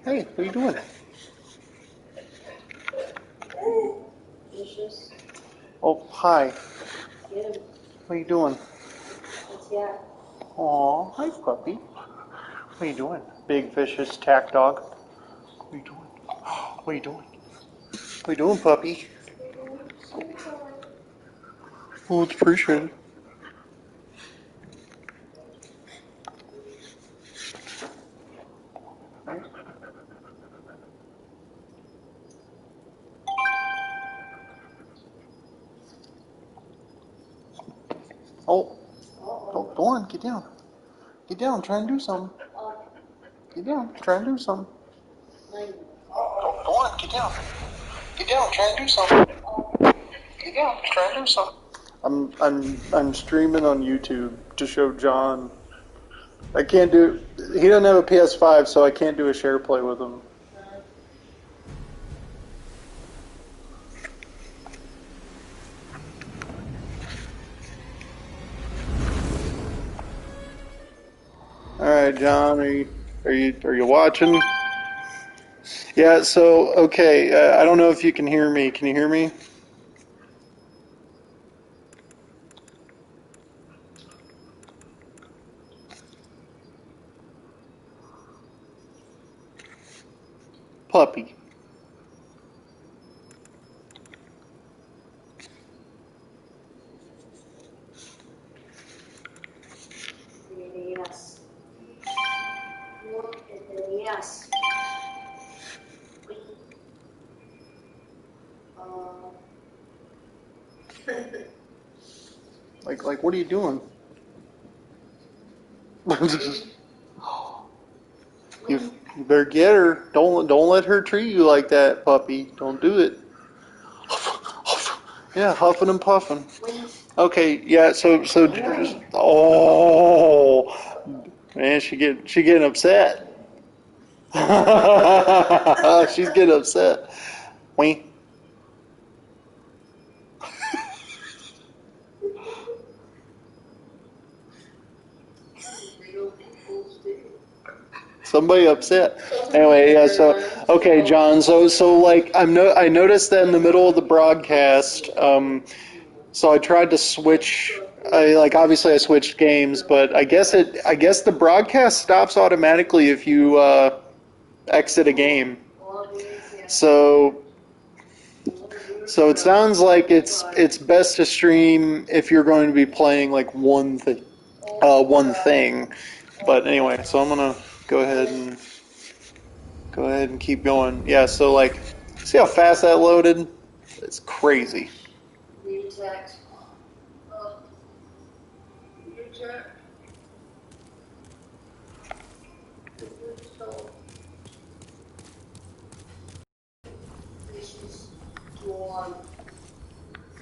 Hey, what are you doing? Vicious. Oh, hi. Get him. What are you doing? What's that? Aw, hi, puppy. What are you doing? Big, vicious tack dog. What are you doing? What are you doing? What are you doing, puppy? Oh, it's appreciated. Oh, oh, go on, get down. Get down, try and do something. Get down, try and do something. Oh, go on, get down. Get down, try and do something. Get down, try and do something. I'm streaming on YouTube to show John. I can't do. He doesn't have a PS5, so I can't do a share play with him. All right, John, are you watching? Yeah. So okay, I don't know if you can hear me. Can you hear me? Puppy. Yes. Yes. Like, what are you doing? You better get her. Don't let her treat you like that, puppy. Don't do it. Yeah, huffing and puffing. Okay, yeah. So just, oh man, she getting upset. She's getting upset. Wait. Somebody upset. Anyway, yeah. So okay, John. So like I noticed that in the middle of the broadcast. So I tried to switch. Obviously I switched games, but I guess the broadcast stops automatically if you exit a game. So so it sounds like it's best to stream if you're going to be playing like one thing. But anyway, so I'm gonna go ahead and keep going. Yeah. So like, see how fast that loaded? It's crazy.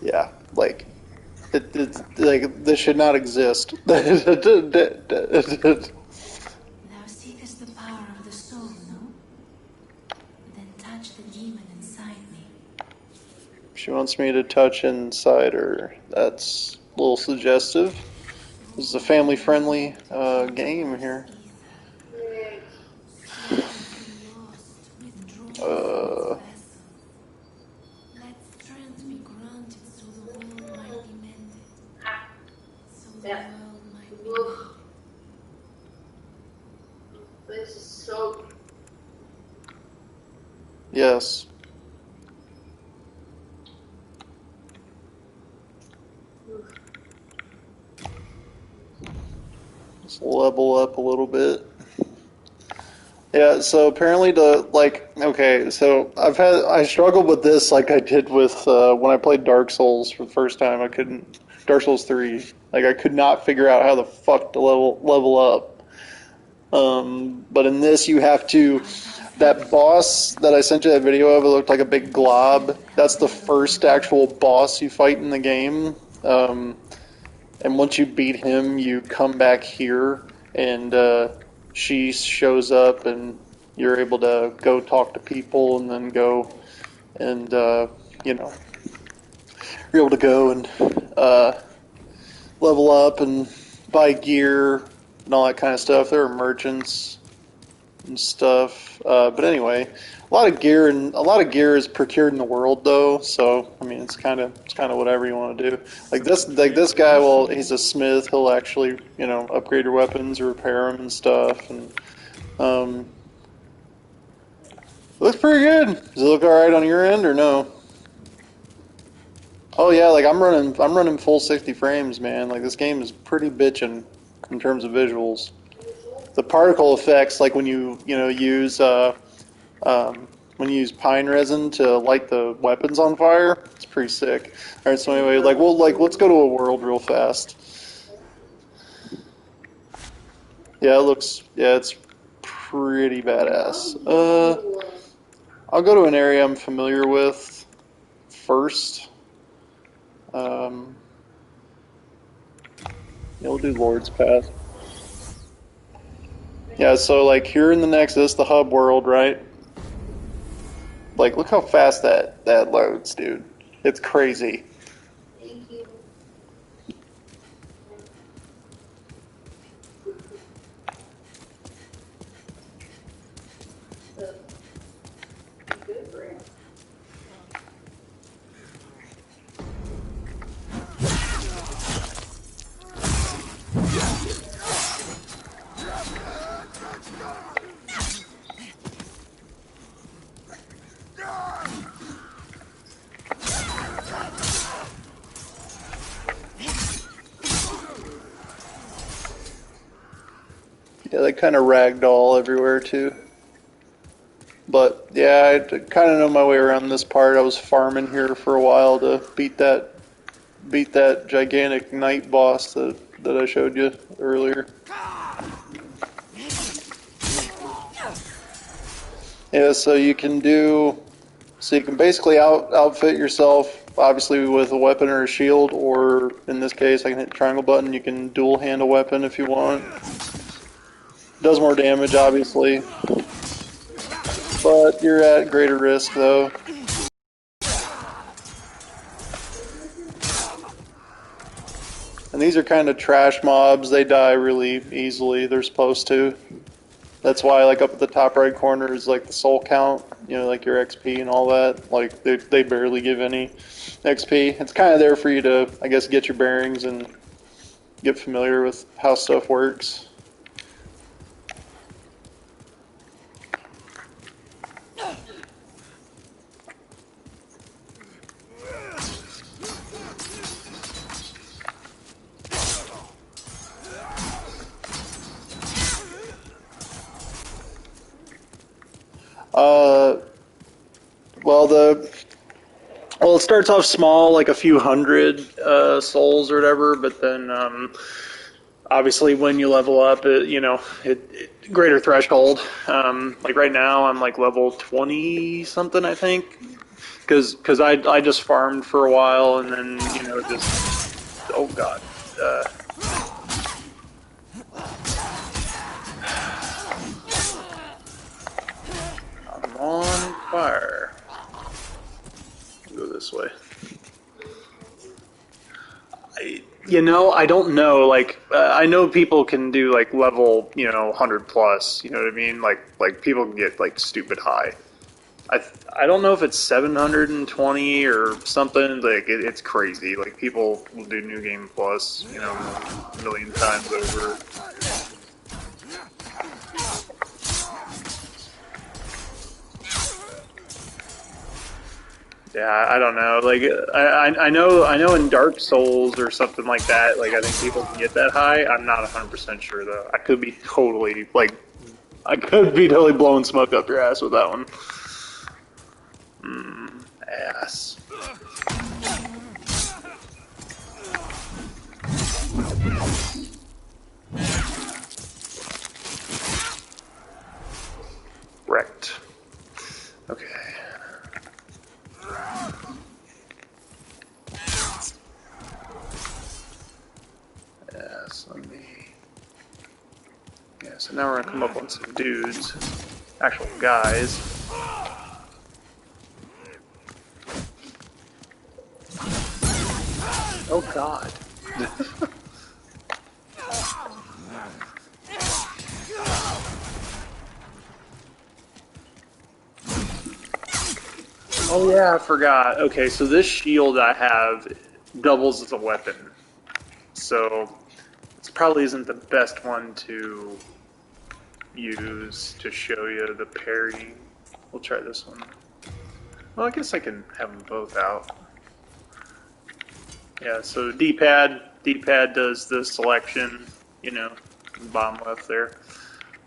Yeah. Like it's like this should not exist. Thou seekest the power of the soul, no? Then touch the demon inside me. She wants me to touch inside her. That's a little suggestive. This is a family-friendly game here. Uh, Let strength be granted so the world might be mended. So the Yeah. world might be mended. This is so. yes. Let's level up a little bit. Yeah, so apparently okay, so I struggled with this like I did with when I played Dark Souls for the first time. I couldn't Dark Souls 3. Like I could not figure out how the fuck to level up. But in this you have to that boss that I sent you that video of, it looked like a big glob. That's the first actual boss you fight in the game. And once you beat him, you come back here and she shows up and you're able to go talk to people and then go and you're able to go and level up and buy gear and all that kind of stuff. There are merchants. and stuff. But anyway, a lot of gear is procured in the world though. So I mean, it's kind of whatever you want to do. Like this guy, well, he's a smith. He'll actually upgrade your weapons or repair them and stuff. And um, looks pretty good. Does it look all right on your end or no? Oh yeah, like I'm running full 60 frames, man. Like this game is pretty bitchin' in terms of visuals. The particle effects, like when when you use pine resin to light the weapons on fire, it's pretty sick. All right, so anyway, let's go to a world real fast. Yeah, it's pretty badass. I'll go to an area I'm familiar with first. We'll do Lord's Path. Yeah, so like here in the Nexus, the hub world, right? Like, look how fast that loads, dude. It's crazy. Thank you. Good for him. Yeah, they kind of ragdoll everywhere too. But yeah, I kind of know my way around this part. I was farming here for a while to beat that gigantic night boss that I showed you earlier. Yeah, so you can basically outfit yourself, obviously with a weapon or a shield, or in this case, I can hit the triangle button. You can dual hand a weapon if you want. Does more damage, obviously, but you're at greater risk, though. And these are kind of trash mobs. They die really easily. They're supposed to. That's why, like, up at the top right corner is, like, the soul count, like your XP and all that. Like, they barely give any XP. It's kind of there for you to, I guess, get your bearings and get familiar with how stuff works. Well, it starts off small, like a few hundred souls or whatever, but then obviously when you level up, it greater threshold. Like right now, I'm like level 20 something, I think, because I just farmed for a while and then just oh god. I'm on fire. Go this way. I don't know. Like, I know people can do like level, 100 plus. You know what I mean? Like people can get like stupid high. I don't know if it's 720 or something. Like, it's crazy. Like, people will do New Game Plus, a million times over. Yeah, I don't know. Like, I know in Dark Souls or something like that. Like, I think people can get that high. I'm not 100% sure though. I could be totally blowing smoke up your ass with that one. Ass. Wrecked. Okay. Yes, yeah, so now we're gonna come up on some dudes. Actual guys. Oh god. Oh yeah, I forgot. Okay, so this shield I have doubles as a weapon. So this probably isn't the best one to use to show you the parry. We'll try this one. Well, I guess I can have them both out. Yeah, so D-pad does the selection, you know, bottom left there.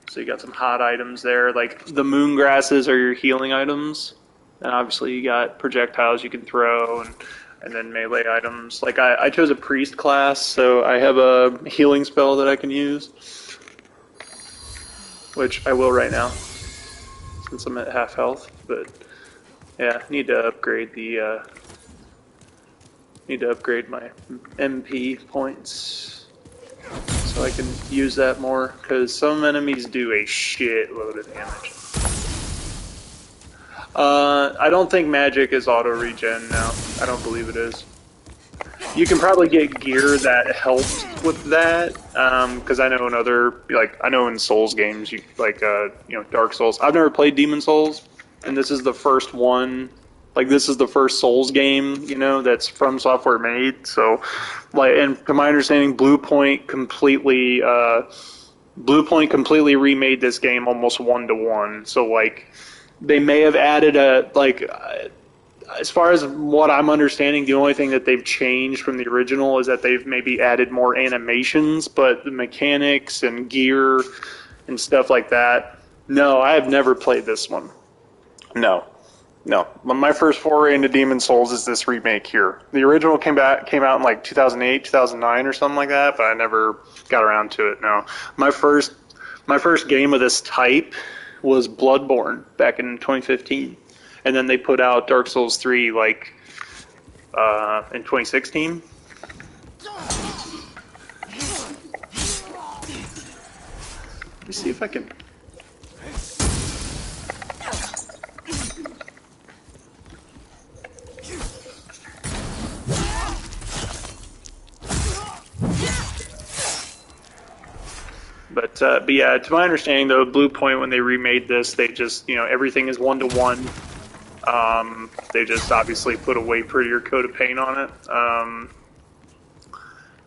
So you got some hot items there, like the moon grasses are your healing items, and obviously you got projectiles you can throw, and then melee items. Like I chose a priest class, so I have a healing spell that I can use, which I will right now, since I'm at half health. But yeah, need to upgrade my MP points so I can use that more, because some enemies do a shitload of damage. I don't think magic is auto regen now. I don't believe it is. You can probably get gear that helps with that, because I know in other, like, I know in Souls games, you like, you know, Dark Souls. I've never played Demon Souls, and this is the first one. Like, this is the first Souls game, you know, that's From Software made. So, like, and to my understanding, Bluepoint completely remade this game almost 1-to-1. So, like, they may have added as far as what I'm understanding, the only thing that they've changed from the original is that they've maybe added more animations, but the mechanics and gear and stuff like that. No, I have never played this one. No. My first foray into Demon Souls is this remake here. The original came out in like 2008, 2009 or something like that, but I never got around to it. No. My first game of this type was Bloodborne back in 2015. And then they put out Dark Souls 3 like in 2016. Let me see if I can. But yeah, to my understanding, though, Blue Point, when they remade this, they just, you know, everything is 1-to-1. They just obviously put a way prettier coat of paint on it.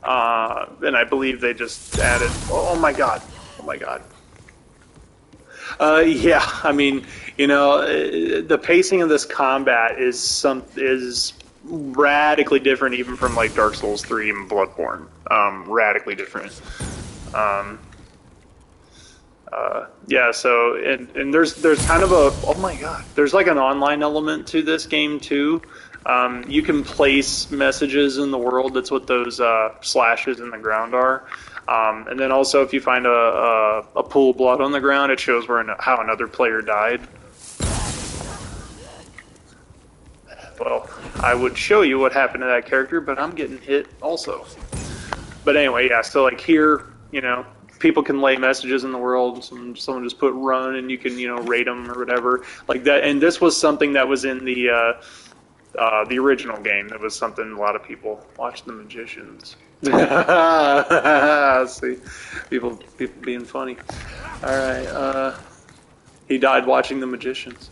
And I believe they just added. Oh my god! Yeah, I mean, you know, the pacing of this combat is radically different, even from like Dark Souls 3 and Bloodborne. Radically different. Yeah, so and there's kind of a there's like an online element to this game too. You can place messages in the world. That's what those slashes in the ground are. And then also, if you find a pool of blood on the ground, it shows how another player died. Well, I would show you what happened to that character, but I'm getting hit also. But anyway, yeah. So like here, you know, people can lay messages in the world. Someone just put run, and you can, you know, rate them or whatever like that. And this was something that was in the original game. It was something a lot of people watched the magicians. See, people being funny. All right, he died watching the magicians.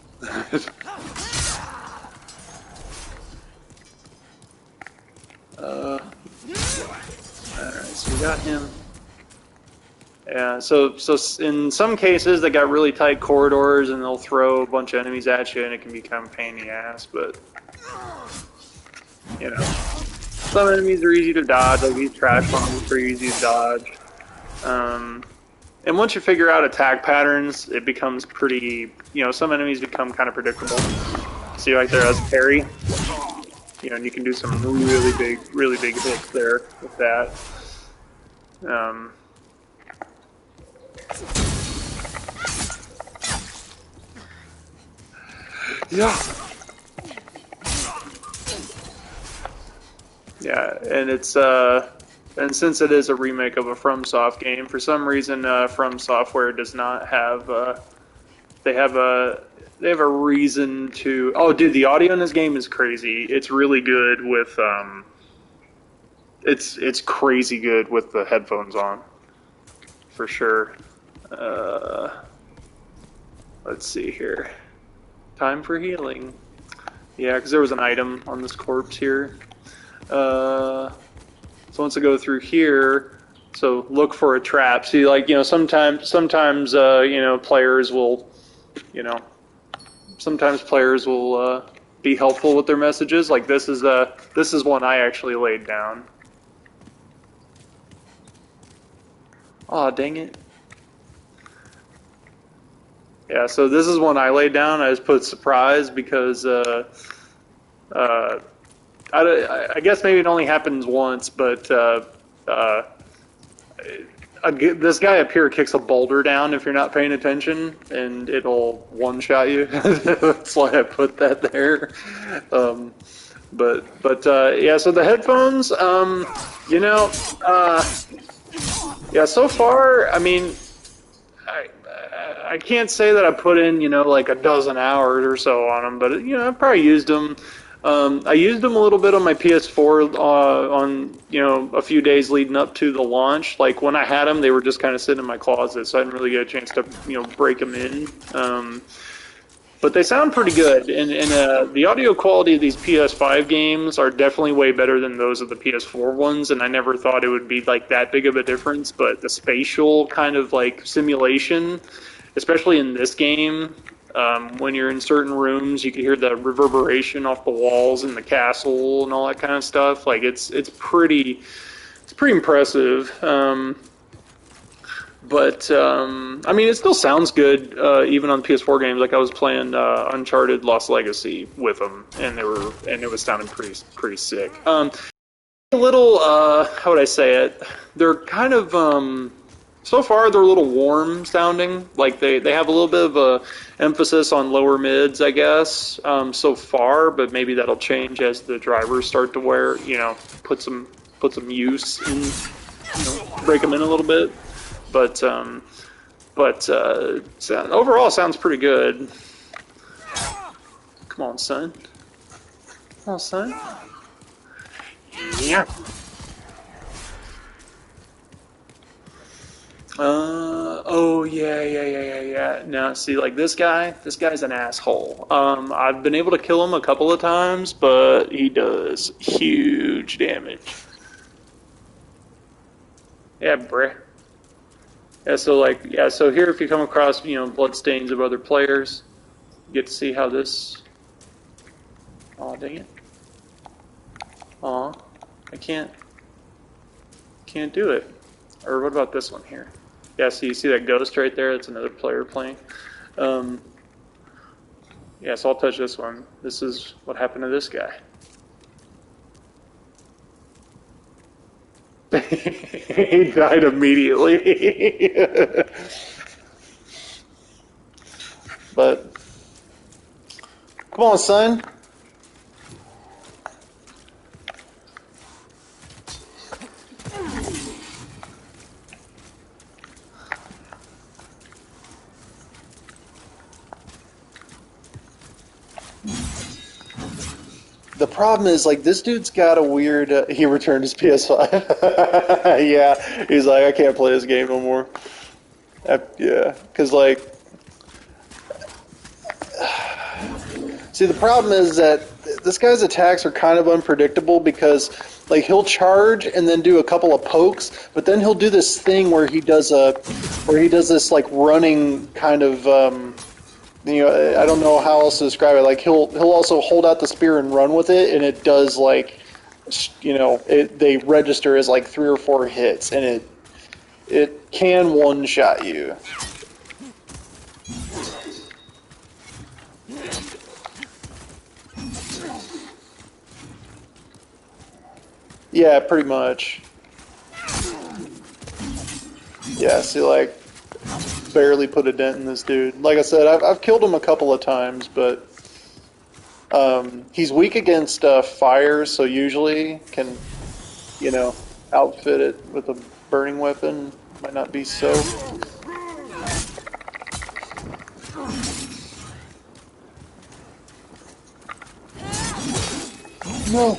All right, so we got him. Yeah, so in some cases they got really tight corridors and they'll throw a bunch of enemies at you and it can be kind of a pain in the ass, but you know, some enemies are easy to dodge, like these trash bombs are easy to dodge. And once you figure out attack patterns, it becomes pretty, you know, some enemies become kind of predictable. See right there, as parry, you know, and you can do some really big hits there with that. Yeah, and it's and since it is a remake of a FromSoft game, for some reason From Software does not have they have a reason to. Oh, dude, the audio in this game is crazy. It's really good with it's crazy good with the headphones on, for sure. Let's see here. Time for healing. Yeah, because there was an item on this corpse here. So once I go through here, so look for a trap. See, like, sometimes players will, you know, sometimes players will be helpful with their messages. Like this is one I actually laid down. Aw, dang it. Yeah, so this is one I laid down. I just put surprise because I guess maybe it only happens once, but this guy up here kicks a boulder down if you're not paying attention, and it'll one-shot you. That's why I put that there. Yeah, so the headphones, yeah, so far, I mean, I can't say that I put in, like a dozen hours or so on them, but, I've probably used them. I used them a little bit on my PS4 on, a few days leading up to the launch. Like, when I had them, they were just kind of sitting in my closet, so I didn't really get a chance to, break them in. But they sound pretty good, and the audio quality of these PS5 games are definitely way better than those of the PS4 ones, and I never thought it would be, like, that big of a difference, but the spatial kind of, like, simulation, especially in this game, when you're in certain rooms, you can hear the reverberation off the walls in the castle and all that kind of stuff. Like it's pretty impressive. I mean, it still sounds good even on PS4 games. Like I was playing Uncharted Lost Legacy with them, and it was sounding pretty sick. A little, how would I say it? They're kind of so far they're a little warm sounding. Like they have a little bit of a emphasis on lower mids, I guess, so far, but maybe that'll change as the drivers start to wear, put some use in, break them in a little bit. But overall sounds pretty good. Come on, son. Come on, son. Yeah. Oh yeah. Now see, like this guy's an asshole. I've been able to kill him a couple of times, but he does huge damage. Yeah, bruh. Yeah, so here if you come across, blood stains of other players, you get to see how this... Aw, dang it. Aw, I can't do it. Or what about this one here? Yeah, so you see that ghost right there? That's another player playing. Yeah, so I'll touch this one. This is what happened to this guy. He died immediately. But, come on, son. The problem is, like, this dude's got a weird... he returned his PS5. Yeah, he's like, I can't play this game no more. Yeah, because, like... See, the problem is that this guy's attacks are kind of unpredictable because, like, he'll charge and then do a couple of pokes, but then he'll do this thing where he does this, like, running kind of... I don't know how else to describe it. Like he'll also hold out the spear and run with it, and it does like, they register as like 3 or 4 hits, and it can one-shot you. Yeah, pretty much. Yeah, see, like. Barely put a dent in this dude. Like I said, I've killed him a couple of times, but he's weak against fire, so usually can, outfit it with a burning weapon. Might not be so. No.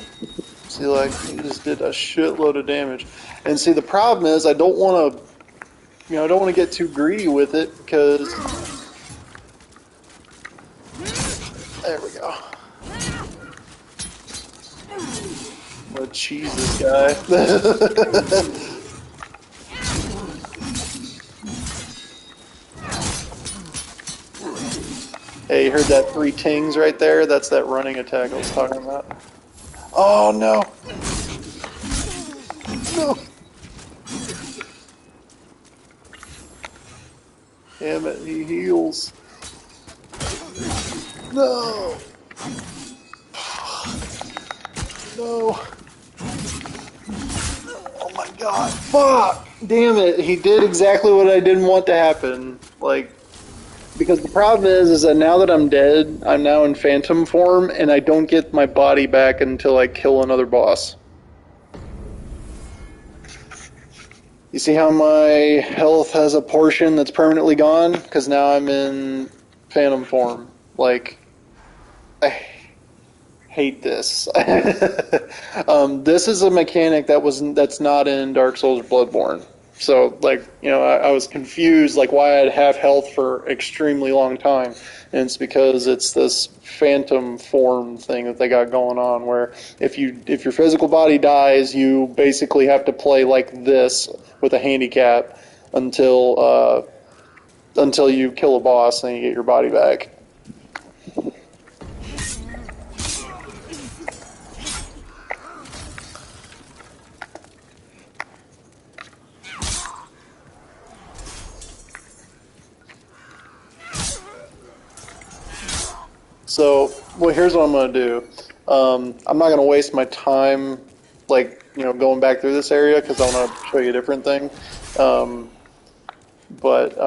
See, like, he just did a shitload of damage. And see, the problem is I don't want to I don't want to get too greedy with it because... There we go. I'm gonna cheese this guy. Hey, you heard that three tings right there? That's that running attack I was talking about. Oh no! No! Damn it, he heals. No! No! Oh my god, fuck! Damn it, he did exactly what I didn't want to happen. Like, because the problem is that now that I'm dead, I'm now in phantom form, and I don't get my body back until I kill another boss. You see how my health has a portion that's permanently gone? Because now I'm in phantom form. Like, I hate this. This is a mechanic that's not in Dark Souls or Bloodborne. So, like, you know, I was confused, like, why I'd have health for extremely long time. And it's because it's this phantom form thing that they got going on, where if your physical body dies, you basically have to play like this with a handicap until you kill a boss and you get your body back. So, well, here's what I'm going to do. I'm not going to waste my time, like, you know, going back through this area because I want to show you a different thing. But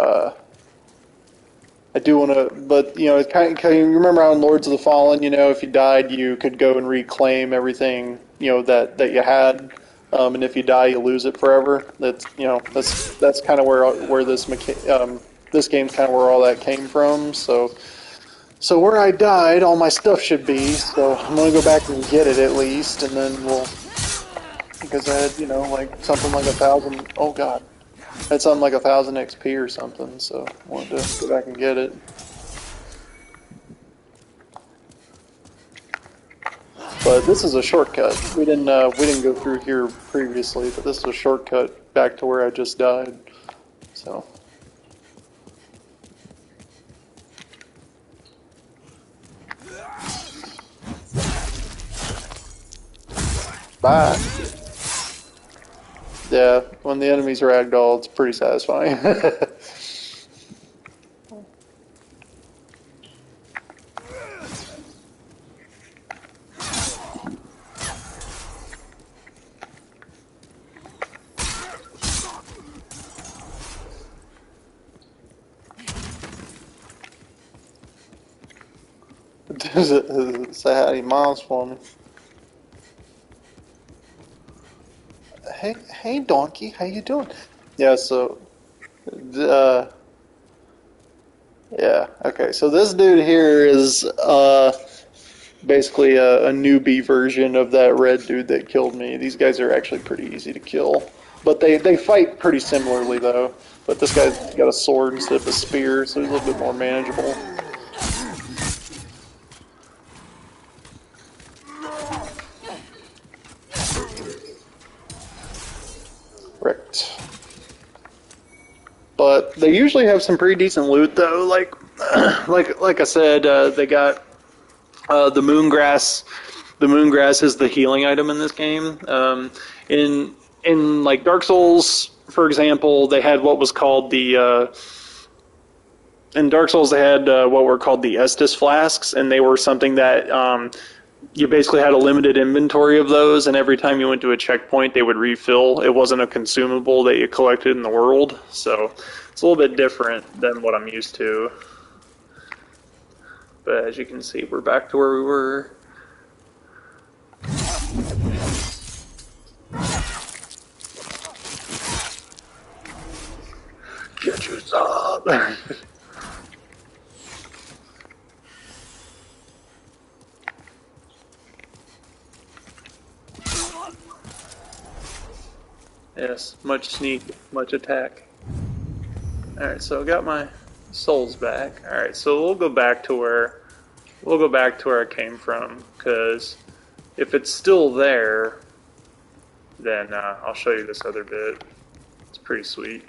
I do want to, but, you know, it's kind of, you remember how in Lords of the Fallen, you know, if you died, you could go and reclaim everything, you know, that you had. And if you die, you lose it forever. That's, you know, that's kind of where this game's kind of where all that came from. So where I died, all my stuff should be, so I'm going to go back and get it at least, and then because I had, you know, like, something like 1,000, oh god, I had something like 1,000 XP or something, so I wanted to go back and get it. But this is a shortcut. We didn't go through here previously, but this is a shortcut back to where I just died, so... Bye. Yeah, when the enemies ragdoll, it's pretty satisfying. Say hi to Miles for me. Hey, donkey, how you doing? Yeah, so, uh, yeah, okay. So this dude here is basically a newbie version of that red dude that killed me. These guys are actually pretty easy to kill, but they fight pretty similarly though. But this guy's got a sword instead of a spear, so he's a little bit more manageable. Right. But they usually have some pretty decent loot though. Like like I said, they got the moongrass. The moongrass is the healing item in this game. In like Dark Souls, for example, they had what was called the in Dark Souls they had what were called the Estus flasks, and they were something that you basically had a limited inventory of those, and every time you went to a checkpoint, they would refill. It wasn't a consumable that you collected in the world, so it's a little bit different than what I'm used to. But as you can see, we're back to where we were. Get you some! Yes, much sneak, much attack. Alright, so I got my souls back. Alright, so we'll go back to where I came from, because if it's still there, then I'll show you this other bit. It's pretty sweet.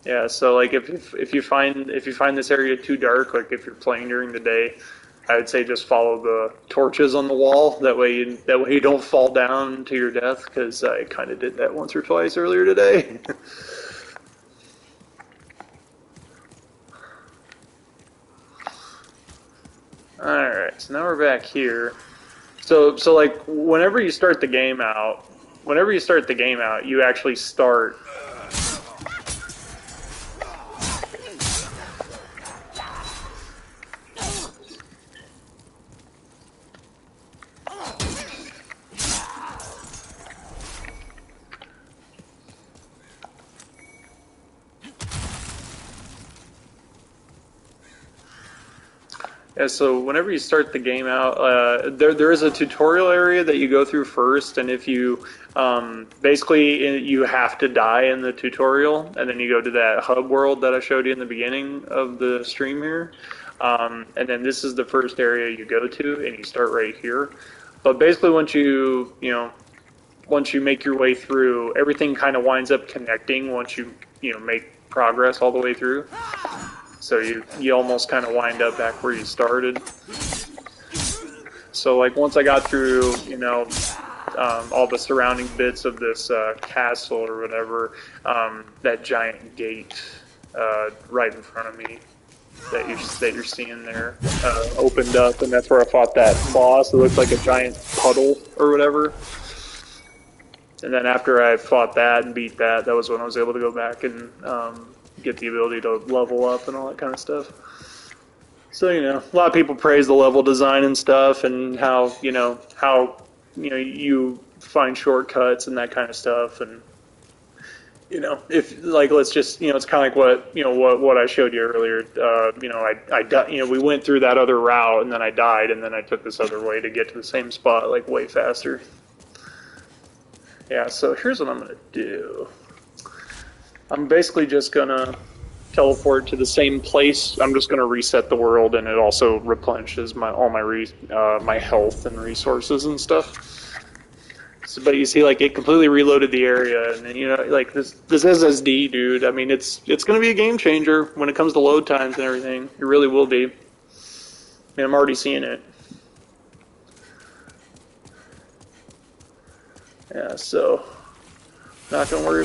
Yeah, so like if you find this area too dark, like if you're playing during the day, I would say just follow the torches on the wall. That way you don't fall down to your death. Because I kind of did that once or twice earlier today. All right, so now we're back here. So like whenever you start the game out, you actually start. Yeah, so whenever you start the game out, there is a tutorial area that you go through first, and if you basically you have to die in the tutorial, and then you go to that hub world that I showed you in the beginning of the stream here, and then this is the first area you go to, and you start right here. But basically, once you make your way through, everything kind of winds up connecting once you make progress all the way through. So you almost kind of wind up back where you started. So like once I got through, all the surrounding bits of this castle or whatever, that giant gate right in front of me that you're seeing there opened up, and that's where I fought that boss. It looked like a giant puddle or whatever. And then after I fought that and beat that, that was when I was able to go back and get the ability to level up and all that kind of stuff. So, a lot of people praise the level design and stuff, and how you find shortcuts and that kind of stuff. And, if, like, let's just, it's kind of like what I showed you earlier. We went through that other route, and then I died, and then I took this other way to get to the same spot, like, way faster. Yeah, so here's what I'm going to do. I'm basically just going to teleport to the same place. I'm just going to reset the world, and it also replenishes all my my health and resources and stuff. So, but you see, like, it completely reloaded the area, and like this SSD, dude. I mean, it's going to be a game changer when it comes to load times and everything. It really will be. I mean, I'm already seeing it. Yeah, so not gonna worry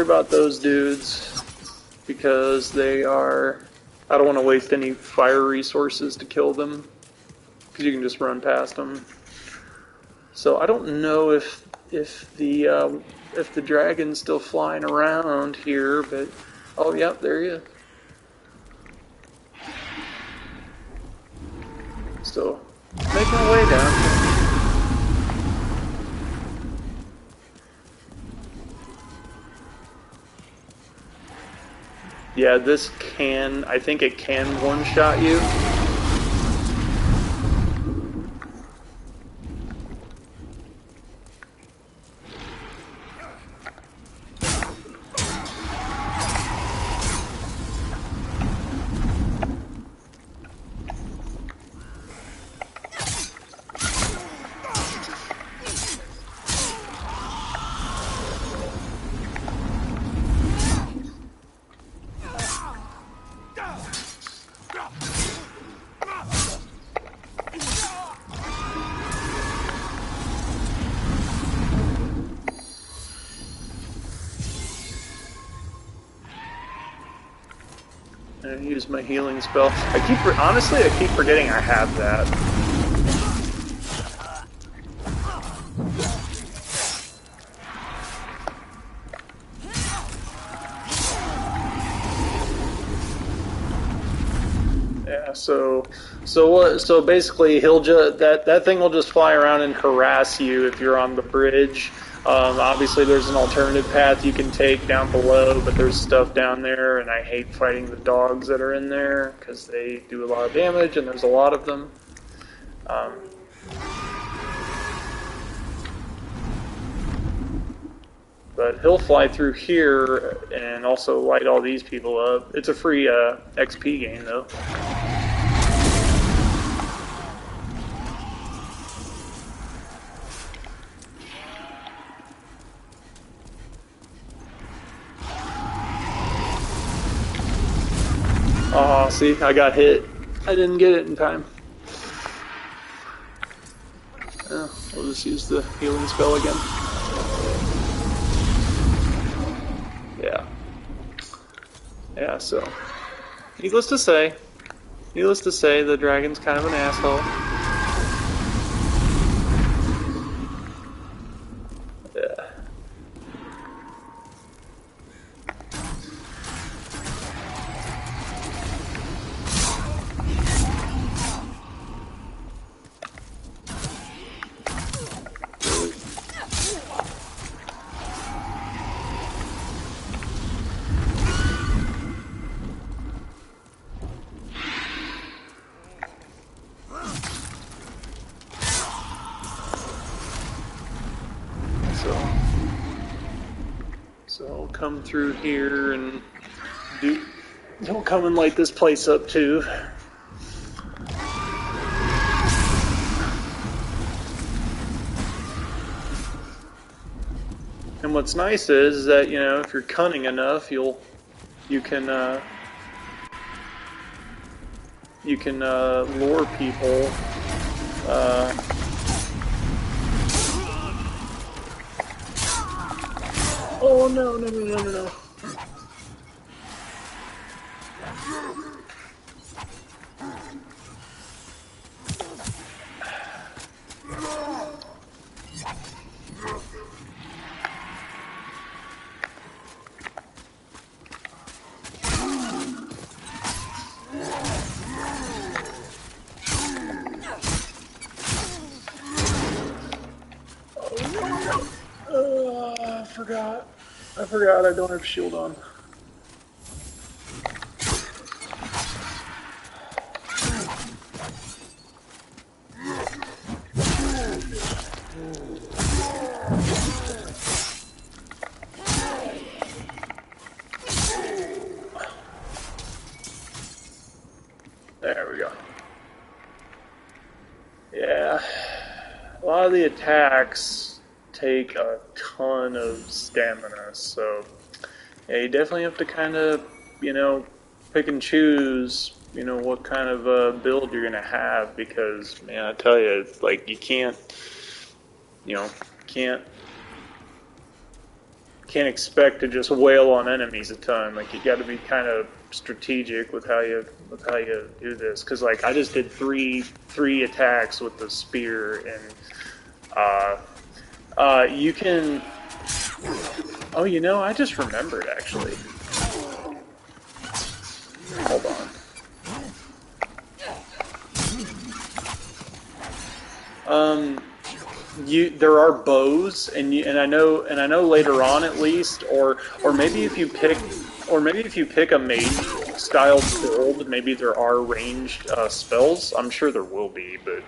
about those dudes because they are. I don't want to waste any fire resources to kill them because you can just run past them. So I don't know if the dragon's still flying around here, but oh yeah, there he is. So making our way down. Yeah, I think it can one-shot you. And use my healing spell. Honestly, I keep forgetting I have that. Yeah. So basically, that thing will just fly around and harass you if you're on the bridge. Obviously, there's an alternative path you can take down below, but there's stuff down there, and I hate fighting the dogs that are in there because they do a lot of damage, and there's a lot of them. But he'll fly through here and also light all these people up. It's a free XP game, though. Oh, see, I got hit. I didn't get it in time. We'll just use the healing spell again. Yeah, so, needless to say, the dragon's kind of an asshole. Yeah. So I'll come through here and he'll come and light this place up too. And what's nice is that, you know, if you're cunning enough, you can lure people. Oh no. I forgot I don't have shield on. There we go. Yeah, a lot of the attacks take a ton of stamina, so yeah, you definitely have to kind of, you know, pick and choose, you know, what kind of build you're gonna have, because, man, I tell you, it's like you can't expect to just wail on enemies a ton. Like, you got to be kind of strategic with how you do this, because like I just did three attacks with the spear, and you can. Oh, you know, I just remembered actually. Hold on. There are bows, and I know later on at least, or maybe if you pick a mage style build, maybe there are ranged spells. I'm sure there will be, but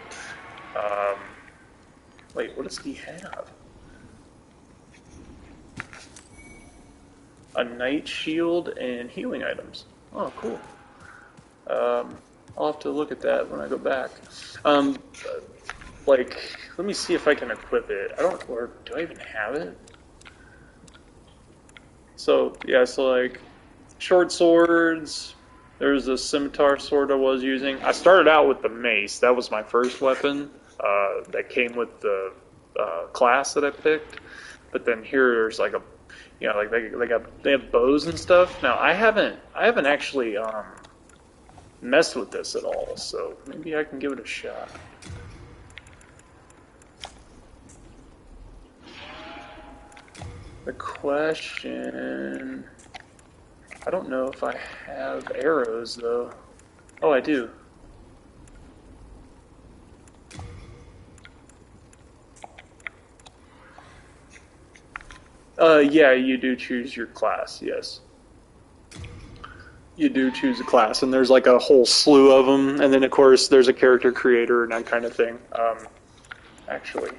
wait, what does he have? A knight shield and healing items. Oh, cool. I'll have to look at that when I go back. Like, let me see if I can equip it. Or do I even have it? So, yeah, so like, short swords, there's a scimitar sword I was using. I started out with the mace. That was my first weapon that came with the class that I picked. But then here there's like like they have bows and stuff. Now, I haven't actually messed with this at all, so maybe I can give it a shot. The question... I don't know if I have arrows, though. Oh, I do. Yeah, you do choose your class, yes. You do choose a class, and there's like a whole slew of them, and then of course there's a character creator and that kind of thing. Actually...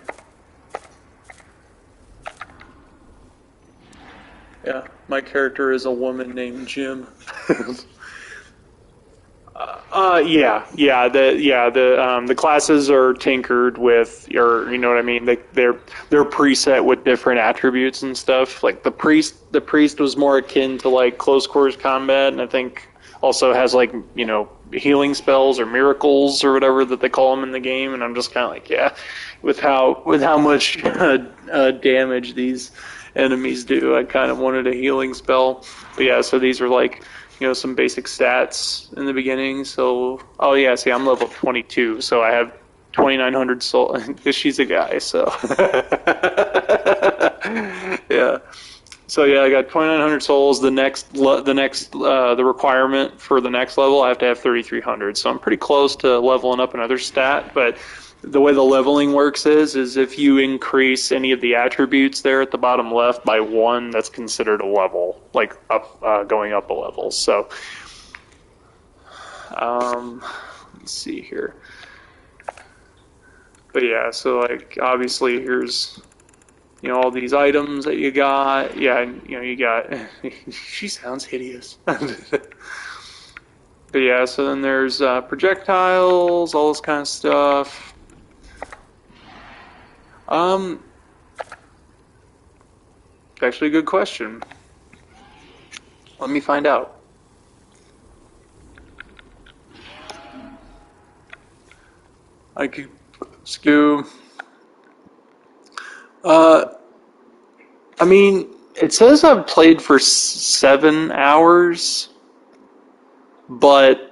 Yeah, my character is a woman named Jim. The classes are tinkered with, or you know what I mean. They're preset with different attributes and stuff. Like the priest was more akin to like close quarters combat, and I think also has like healing spells or miracles or whatever that they call them in the game. And I'm just kind of like, yeah, with how much damage these enemies do, I kind of wanted a healing spell. But yeah, so these are like some basic stats in the beginning. So, oh yeah, see, I'm level 22, so I have 2,900 soul. Because she's a guy, so yeah. So yeah, I got 2,900 souls. The requirement for the next level, I have to have 3,300. So I'm pretty close to leveling up another stat. But the way the leveling works is if you increase any of the attributes there at the bottom left by one, that's considered a level, like going up a level. So let's see here. But yeah, so like obviously here's all these items that you got. Yeah, you got. She sounds hideous. But yeah, so then there's projectiles, all this kind of stuff. Actually, a good question. Let me find out. I could Scoo. I mean, it says I've played for 7 hours, but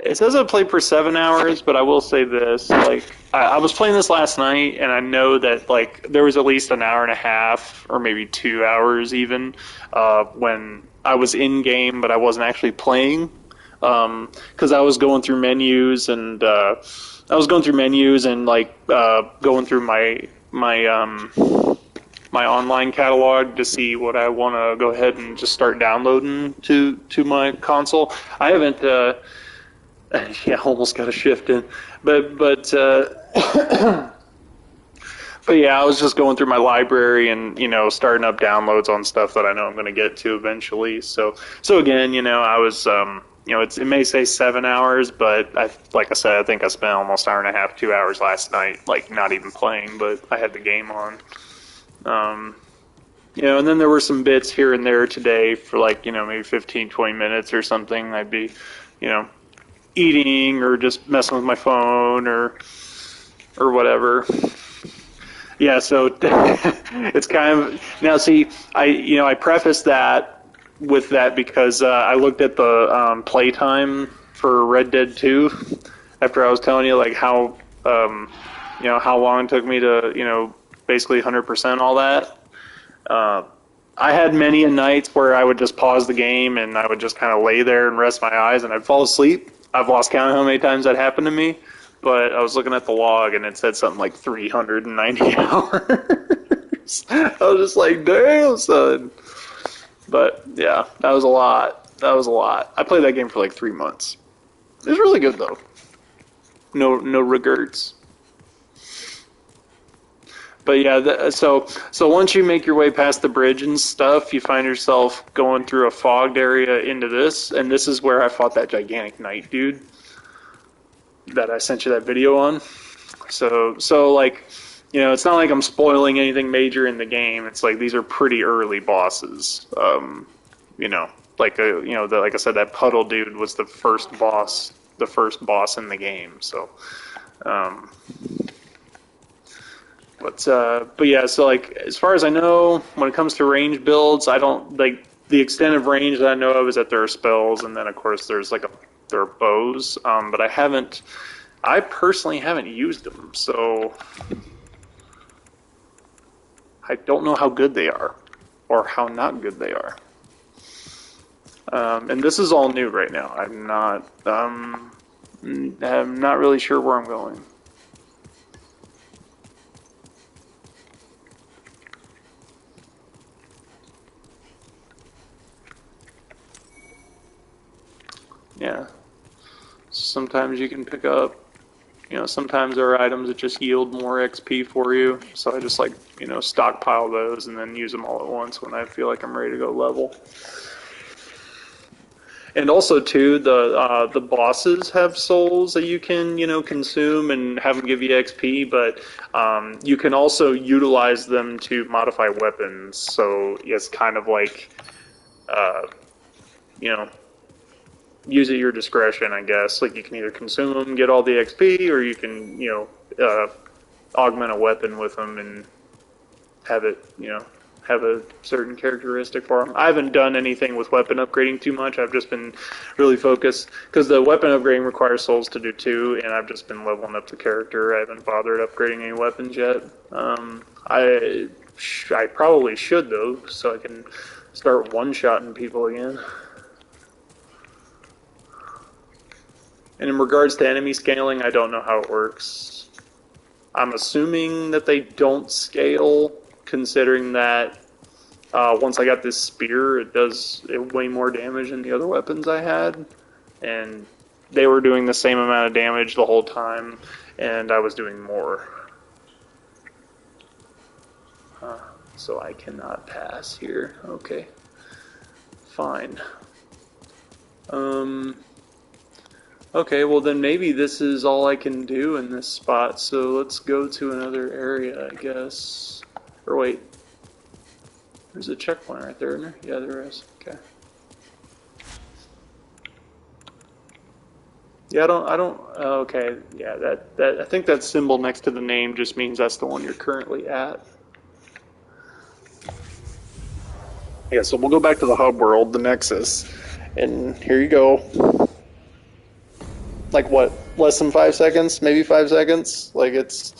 it says I've played for 7 hours. But I will say this: like, I was playing this last night, and I know that like there was at least an hour and a half, or maybe 2 hours even, when I was in game, but I wasn't actually playing, because I was going through menus and like going through my online catalog to see what I want to go ahead and just start downloading to my console. I haven't. Yeah, almost got a shift in, but but yeah, I was just going through my library and starting up downloads on stuff that I know I'm going to get to eventually. So again, I was it may say 7 hours, but like I said, I think I spent almost an hour and a half, 2 hours last night, like not even playing, but I had the game on. And then there were some bits here and there today for like maybe 15, 20 minutes or something. I'd be eating or just messing with my phone or whatever. Yeah, so it's kind of now. See, I prefaced that with that because I looked at the playtime for Red Dead 2 after I was telling you like how how long it took me to basically 100% all that. I had many a nights where I would just pause the game and I would just kind of lay there and rest my eyes and I'd fall asleep. I've lost count of how many times that happened to me, but I was looking at the log and it said something like 390 hours. I was just like, damn, son. But yeah, that was a lot. That was a lot. I played that game for like 3 months. It was really good though. No regrets. But yeah, so once you make your way past the bridge and stuff, you find yourself going through a fogged area into this, and this is where I fought that gigantic knight dude that I sent you that video on. So like, it's not like I'm spoiling anything major in the game. It's like these are pretty early bosses. Like I said, that puddle dude was the first boss in the game. So. But yeah, so like as far as I know, when it comes to range builds, I don't like the extent of range that I know of is that there are spells, and then of course there are bows. But I personally haven't used them, so I don't know how good they are or how not good they are. And this is all new right now. I'm not really sure where I'm going. Yeah. Sometimes you can pick up sometimes there are items that just yield more XP for you, so I just like, stockpile those and then use them all at once when I feel like I'm ready to go level. And also too, the bosses have souls that you can consume and have them give you XP, but you can also utilize them to modify weapons. So it's kind of like you know use at your discretion, I guess. Like you can either consume them, get all the XP, or you can augment a weapon with them and have it have a certain characteristic for them. I haven't done anything with weapon upgrading too much. I've just been really focused, because the weapon upgrading requires souls to do too, and I've just been leveling up the character. I haven't bothered upgrading any weapons yet. I probably should, though, so I can start one-shotting people again. And in regards to enemy scaling, I don't know how it works. I'm assuming that they don't scale, considering that once I got this spear, it does way more damage than the other weapons I had. And they were doing the same amount of damage the whole time, and I was doing more. So I cannot pass here. Okay. Fine. Okay, well then maybe this is all I can do in this spot, so let's go to another area, I guess. Or wait. There's a checkpoint right there, isn't there? Yeah, there is. Okay. Yeah, okay, yeah, that I think that symbol next to the name just means that's the one you're currently at. Yeah, so we'll go back to the hub world, the Nexus, and here you go. Like what? Less than 5 seconds? Maybe 5 seconds? Like it's.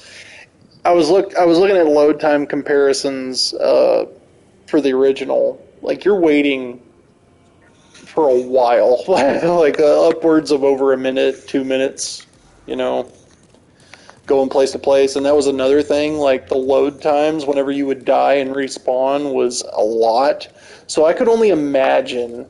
I was looking at load time comparisons for the original. Like you're waiting for a while, like upwards of over a minute, 2 minutes. Going place to place, and that was another thing. Like the load times, whenever you would die and respawn, was a lot. So I could only imagine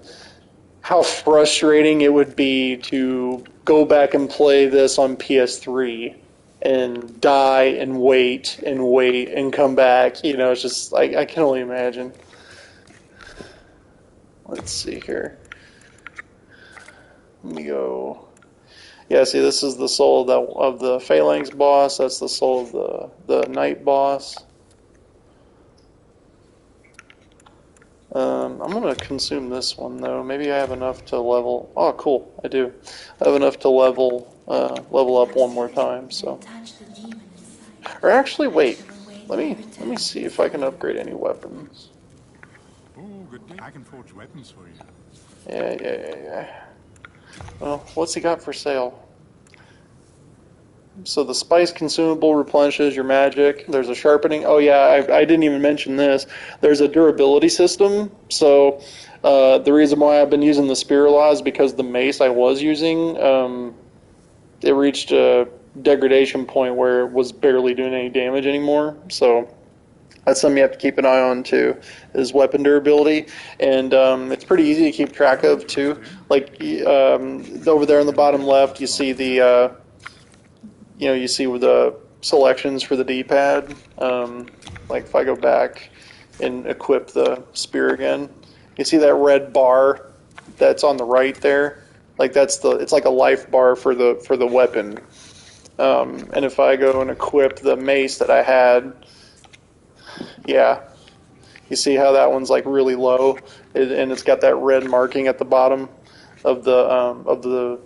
how frustrating it would be to go back and play this on PS3 and die and wait and come back. It's just I can only imagine. Let's see here. Let me go. Yeah, see, this is the soul of the Phalanx boss. That's the soul of the Knight boss. I'm going to consume this one, though. Maybe I have enough to level... Oh, cool. I do. I have enough to level up one more time, so... Or actually, wait. Let me see if I can upgrade any weapons. Oh, good. I can forge weapons for you. Yeah. Well, what's he got for sale? So the spice consumable replenishes your magic. There's a sharpening. Oh yeah, I didn't even mention this. There's a durability system. So the reason why I've been using the spear a lot is because the mace I was using, it reached a degradation point where it was barely doing any damage anymore. So that's something you have to keep an eye on too, is weapon durability, and it's pretty easy to keep track of too. Like over there on the bottom left, you see the you see with the selections for the D-pad. Like if I go back and equip the spear again, you see that red bar that's on the right there. Like it's like a life bar for the weapon. And if I go and equip the mace that I had, yeah, you see how that one's like really low, and it's got that red marking at the bottom of the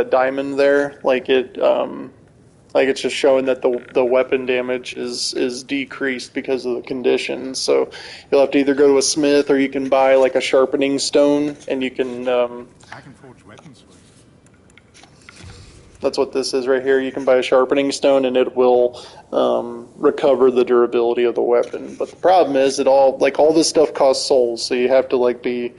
diamond there, like it's just showing that the weapon damage is decreased because of the conditions. So you'll have to either go to a smith, or you can buy like a sharpening stone, and you can. I can forge weapons for you. That's what this is right here. You can buy a sharpening stone, and it will recover the durability of the weapon. But the problem is, all this stuff costs souls, so you have to be,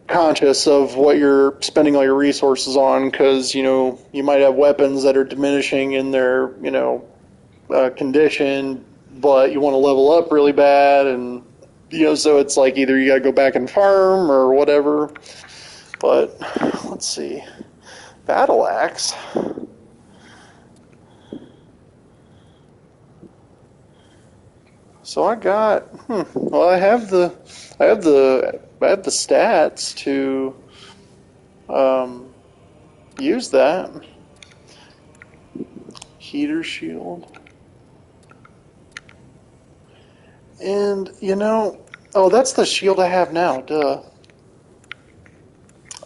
conscious of what you're spending all your resources on, because you might have weapons that are diminishing in their condition, but you want to level up really bad, and so it's like either you got to go back and farm or whatever. But let's see. Battle axe. So I got. Well, I have the stats to use that heater shield, and oh, that's the shield I have now. Duh.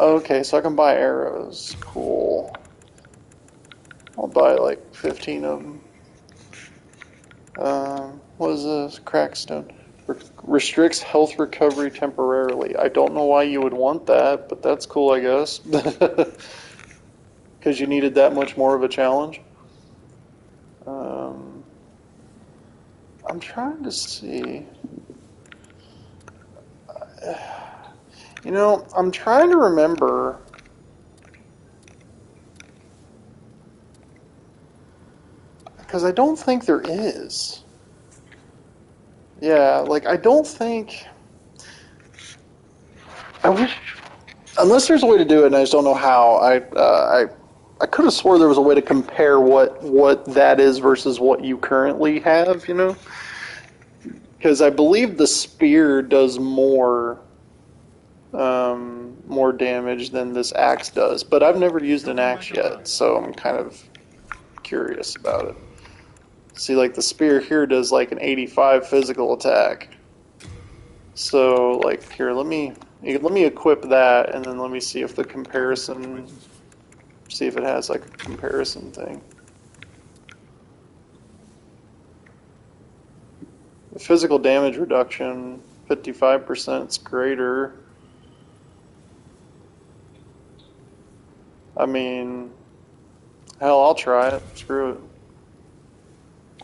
Okay, so I can buy arrows. Cool. I'll buy like 15 of them. What is this? Crackstone. Restricts health recovery temporarily. I don't know why you would want that, but that's cool, I guess. Because you needed that much more of a challenge. I'm trying to see. I'm trying to remember. Because I don't think there is. Yeah, like, I don't think. I wish. Unless there's a way to do it, and I just don't know how. I could have swore there was a way to compare what that is versus what you currently have, Because I believe the spear does more damage than this axe does, but I've never used an axe yet, so I'm kind of curious about it. See, like the spear here does like an 85 physical attack. So, like, here, let me equip that, and then let me see if the comparison, see if it has like a comparison thing. The physical damage reduction, 55% is greater. I mean, hell, I'll try it. Screw it.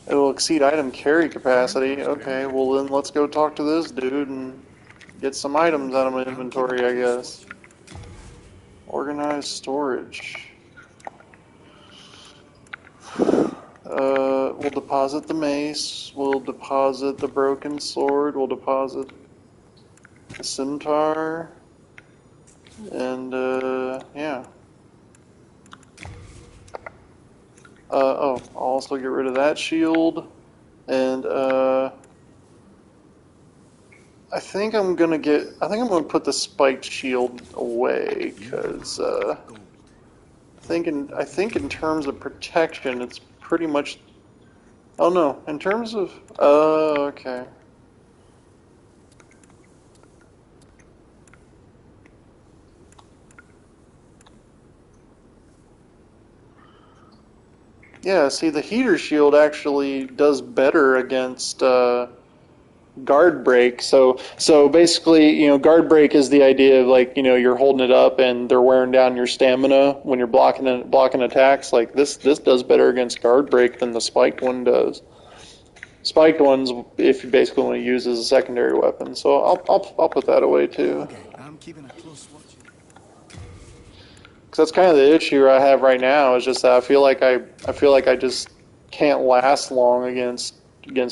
It will exceed item carry capacity. Okay, well then let's go talk to this dude and get some items out of my inventory, I guess. Organized storage. We'll deposit the mace. We'll deposit the broken sword. We'll deposit the scimitar. And, yeah. Oh, I'll also get rid of that shield. And, I think I'm gonna put the spiked shield away, because, I think in terms of protection, it's pretty much, oh no, in terms of, okay. Yeah, see, the heater shield actually does better against guard break. So basically, guard break is the idea of like, you're holding it up and they're wearing down your stamina when you're blocking attacks. Like this does better against guard break than the spiked one does. Spiked ones, if you basically want to use as a secondary weapon. So I'll put that away too. Okay, I'm keeping a close watch. Because that's kind of the issue I have right now. Is just that I feel like I just can't last long against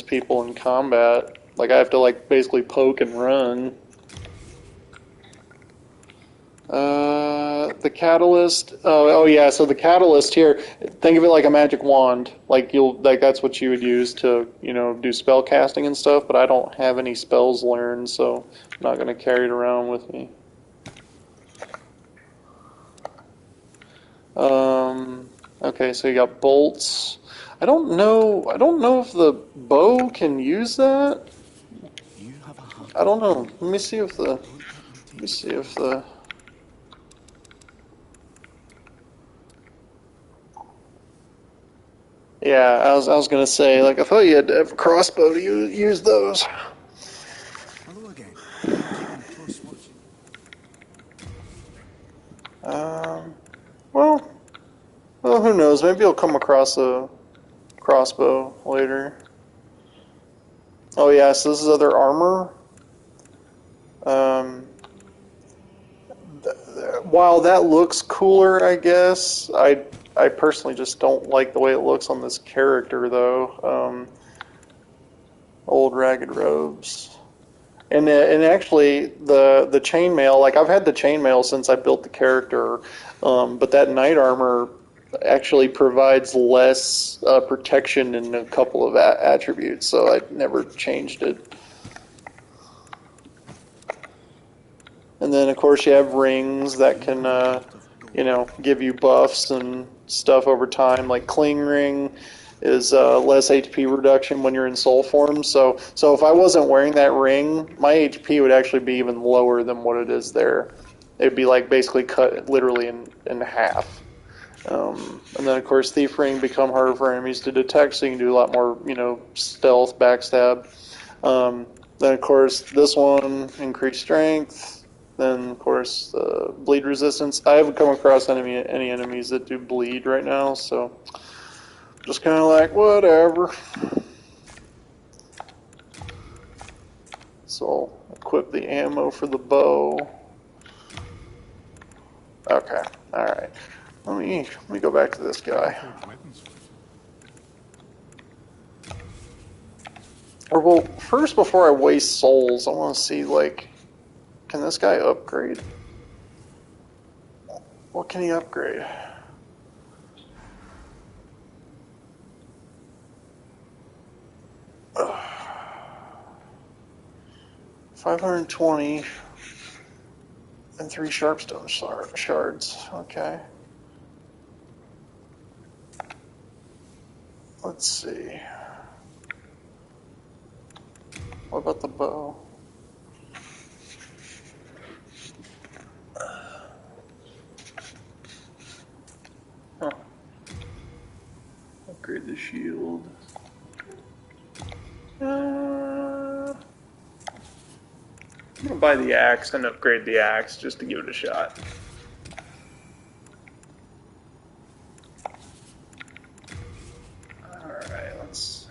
people in combat. Like I have to like basically poke and run. The catalyst. Oh yeah. So the catalyst here. Think of it like a magic wand. Like that's what you would use to do spell casting and stuff. But I don't have any spells learned, so I'm not going to carry it around with me. Okay, so you got bolts. I don't know if the bow can use that. I don't know. Let me see if the. Yeah, I was gonna say, like, I thought you had to have a crossbow to use those. Hello again. I'm keeping a close watch. Well, who knows? Maybe I'll come across a crossbow later. Oh yeah, so this is other armor. While that looks cooler, I guess, I personally just don't like the way it looks on this character, though. Old ragged robes. And actually, the chainmail, like, I've had the chainmail since I built the character, but that knight armor actually provides less protection in a couple of attributes, so I never changed it. And then, of course, you have rings that can, give you buffs and stuff over time. Like Cling Ring is less HP reduction when you're in soul form. So if I wasn't wearing that ring, my HP would actually be even lower than what it is there. It would be like basically cut literally in half. And then, of course, Thief Ring become harder for enemies to detect, so you can do a lot more, stealth, backstab. Then, of course, this one, increased strength. Then, of course, bleed resistance. I haven't come across any enemies that do bleed right now, so just kind of like, whatever. So I'll equip the ammo for the bow. Okay, alright. Let me go back to this guy. Forged weapons. Or, well, first, before I waste souls, I want to see, like, can this guy upgrade? What can he upgrade? Ugh. 520 and 3 sharpstone shards. Okay. Let's see. What about the bow? Huh. Upgrade the shield. I'm gonna buy the axe and upgrade the axe just to give it a shot. Alright, let's...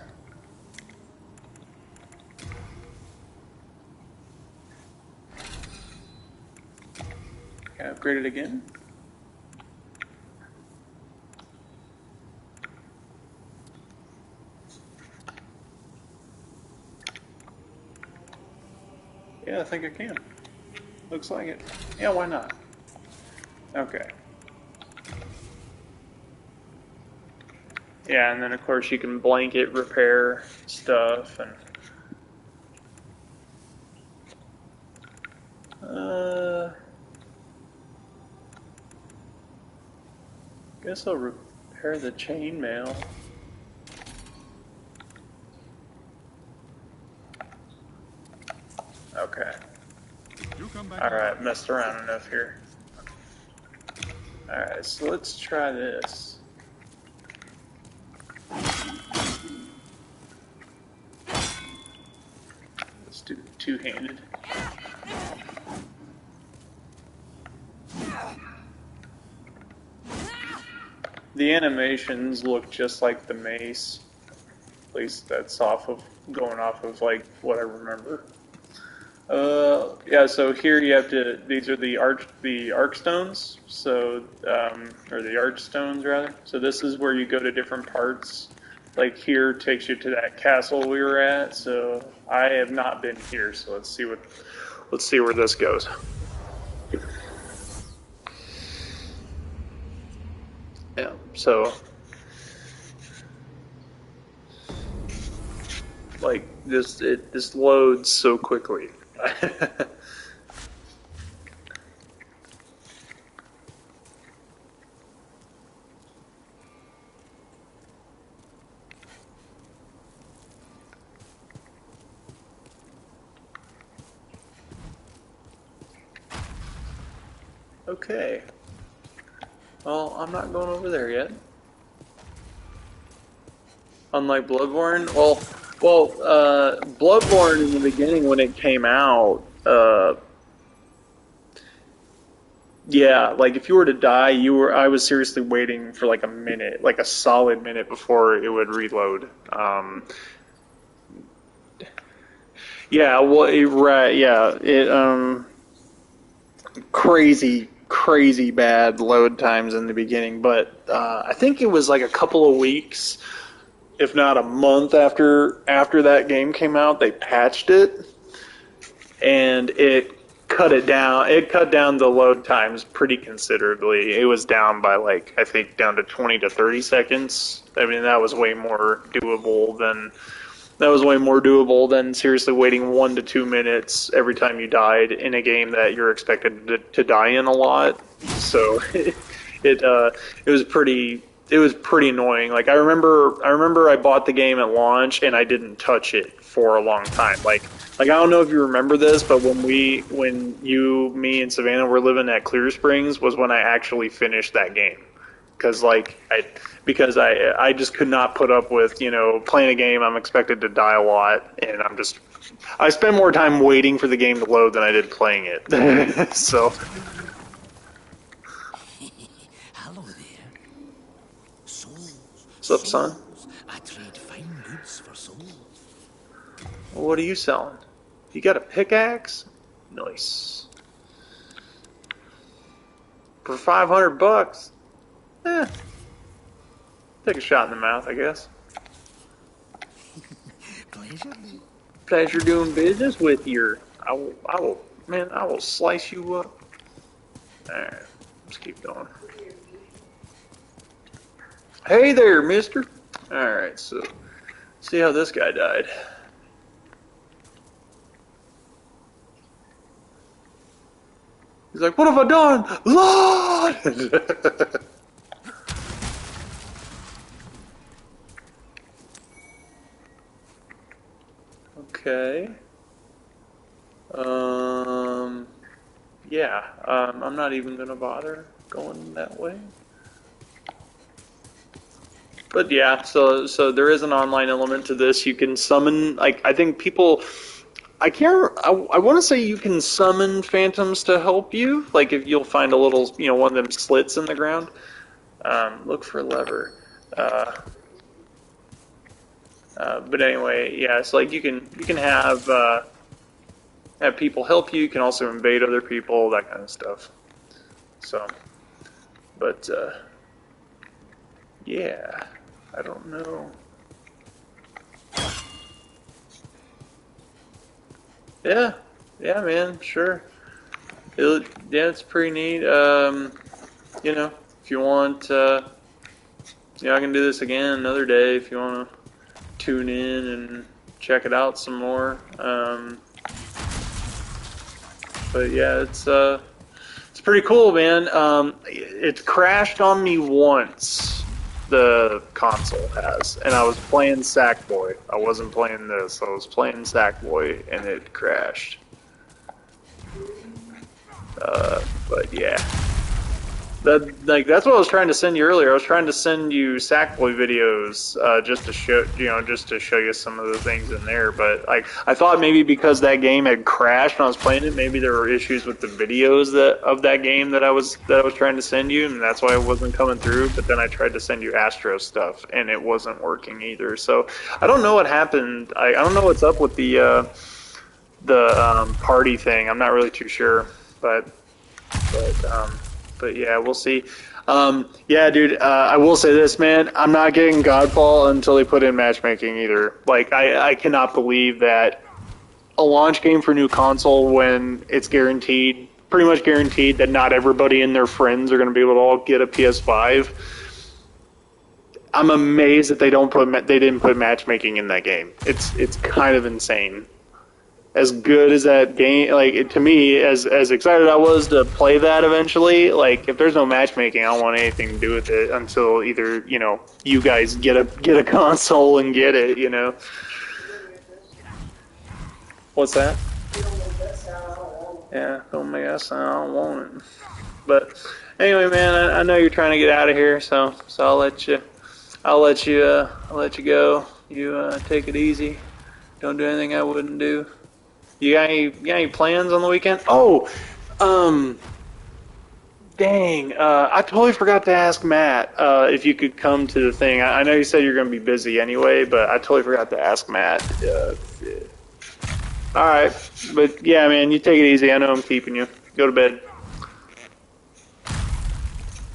Can I upgrade it again? Yeah, I think I can. Looks like it. Yeah, why not? Okay. Yeah, and then of course you can blanket repair stuff and guess I'll repair the chainmail. Okay. Alright, messed around enough here. Alright, so let's try this. Let's do two-handed. The animations look just like the mace. At least that's going off of like what I remember. Yeah, so here you have to, these are the arc stones, so, or the archstones rather. So this is where you go to different parts. Like here takes you to that castle we were at, so I have not been here, so let's see where this goes. Yeah, so, like, this loads so quickly. Okay. Well, I'm not going over there yet. Unlike Bloodborne, Bloodborne in the beginning when it came out, yeah, like if you were to die, I was seriously waiting for like a minute, like a solid minute before it would reload. Yeah, well, crazy bad load times in the beginning, but I think it was like a couple of weeks, if not a month after that game came out, they patched it, and it cut it down. It cut down the load times pretty considerably. It was down by like I think down to 20 to 30 seconds. I mean that was way more doable than seriously waiting 1 to 2 minutes every time you died in a game that you're expected to die in a lot. So it was pretty annoying. Like I remember I bought the game at launch and I didn't touch it for a long time. Like I don't know if you remember this, but when you, me, and Savannah were living at Clear Springs was when I actually finished that game. Because I just could not put up with, you know, playing a game I'm expected to die a lot, and I spend more time waiting for the game to load than I did playing it. So. Hello there. Souls. What's up, son? I trade fine goods for souls. Well, what are you selling? You got a pickaxe? Nice. For $500? Take a shot in the mouth, I guess. Pleasure. Pleasure doing business with you. I will slice you up. Alright, let's keep going. Hey there, mister. Alright, so, see how this guy died. He's like, what have I done? Lord! Okay. Yeah, I'm not even gonna bother going that way. But yeah, so there is an online element to this. You can summon, like, I think people, I want to say you can summon phantoms to help you. Like, if you'll find a little, you know, one of them slits in the ground. Look for a lever. But anyway, yeah, it's like you can have people help you. You can also invade other people, that kind of stuff. So, but yeah, I don't know. Yeah, man, sure. Yeah, it's pretty neat. You know, if you want, I can do this again another day if you want to tune in and check it out some more. But yeah, it's pretty cool, man. It crashed on me once, the console has, and I was playing Sackboy. I wasn't playing this. I was playing Sackboy, and it crashed. But yeah. That's what I was trying to send you earlier. I was trying to send you Sackboy videos just to show you some of the things in there. But I thought maybe because that game had crashed when I was playing it, maybe there were issues with the videos of that game that I was trying to send you, and that's why it wasn't coming through. But then I tried to send you Astro stuff, and it wasn't working either. So I don't know what happened. I don't know what's up with the party thing. I'm not really too sure, but yeah, we'll see. Yeah, dude, I will say this, man. I'm not getting Godfall until they put in matchmaking either. Like, I cannot believe that a launch game for new console when it's guaranteed, pretty much guaranteed, that not everybody and their friends are going to be able to all get a PS5. I'm amazed that they didn't put matchmaking in that game. It's kind of insane. As good as that game, like, to me, as excited I was to play that eventually, like, if there's no matchmaking, I don't want anything to do with it until either, you know, you guys get a console and get it, you know. What's that? Yeah, don't make that sound. I don't want it. But anyway, man, I know you're trying to get out of here, so I'll let you go. You take it easy. Don't do anything I wouldn't do. You got any plans on the weekend? Oh, dang, I totally forgot to ask Matt if you could come to the thing. I know you said you're going to be busy anyway, but I totally forgot to ask Matt. All right, but yeah, man, you take it easy. I know I'm keeping you. Go to bed.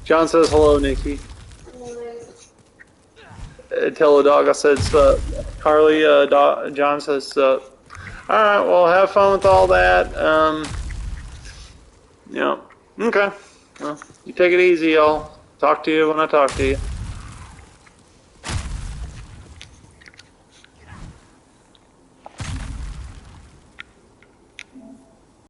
John says hello, Nikki. Tell the dog I said sup. Carly, John says sup. Alright, well, have fun with all that. Yeah. Okay. Well, you take it easy. I'll talk to you when I talk to you.